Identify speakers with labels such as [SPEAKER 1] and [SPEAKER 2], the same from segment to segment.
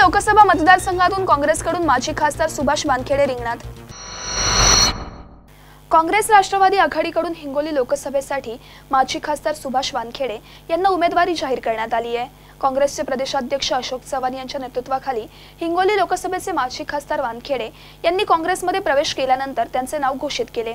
[SPEAKER 1] लोकसभा मतदारसंघातून काँग्रेसकडून माजी खासदार सुभाष वानखेडे रिंगणात। काँग्रेस राष्ट्रवादी आघाडीकडून हिंगोली लोकसभेसाठी माजी खासदार सुभाष वानखेडे यांना उमेदवारी जाहीर करण्यात आली आहे। काँग्रेसचे प्रदेशाध्यक्ष अशोक चव्हाण यांच्या नेतृत्वाखाली हिंगोली लोकसभेचे माजी खासदार वानखेडे यांनी काँग्रेसमध्ये प्रवेश केल्यानंतर त्यांचे नाव घोषित केले।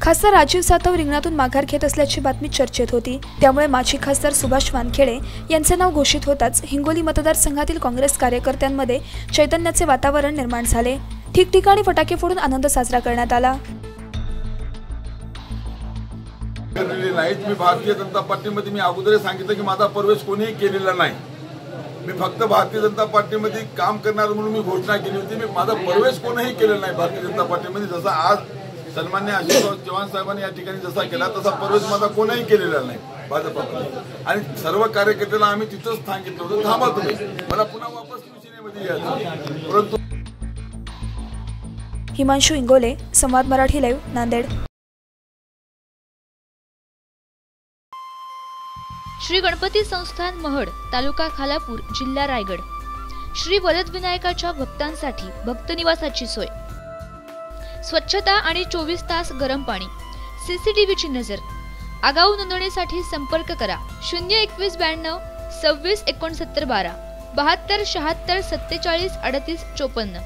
[SPEAKER 1] खासदार राजीव सातव रिंगणातून माघार घेत असल्याची बातमी चर्चेत होती, त्यामुळे माजी खासदार सुभाष वानखेडे यांचे नाव घोषित होताच हिंगोली मतदारसंघातील काँग्रेस कार्यकर्त्यांमध्ये चैतन्याचे वातावरण निर्माण झाले। ठिकठिकाणी फटाके फोडून आनंद साजरा करण्यात आला।
[SPEAKER 2] मी भारतीय जनता पार्टीमध्ये मी अगोदर सांगितलं की माझा प्रवेश कोणीही केलेला नाही। मी फक्त भारतीय जनता पार्टीमध्ये काम करणार म्हणून मी घोषणा केली होती। मी माझा प्रवेश कोणीही केलेला नाही भारतीय जनता पार्टीमध्ये। जसा आज सन्माननीय अशोक चव्हाण साहेबांनी या ठिकाणी जसा केला तसा प्रवेश माझा कोणीही केलेला नाही भाजपमध्ये। आणि सर्व कार्यकर्त्याला आम्ही तिथंच सांगितलं होतं थांबा तुम्ही, मला पुन्हा वापस शिवसेनेमध्ये यायचं। परंतु
[SPEAKER 1] हिमांशु इंगोले, संवाद मराठी लाईव्ह, नांदेड।
[SPEAKER 3] श्री गणपती संस्थान महड, तालुका खालापूर, जिल्हा रायगड। श्री वरदविनायकाच्या भक्तांसाठी भक्त निवासाची सोय, स्वच्छता आणि 24 तास गरम पाणी, सीसीटीव्हीची नजर। आगाऊ नोंदणीसाठी संपर्क करा 021 92 26 69 12 72 76 47 38 54।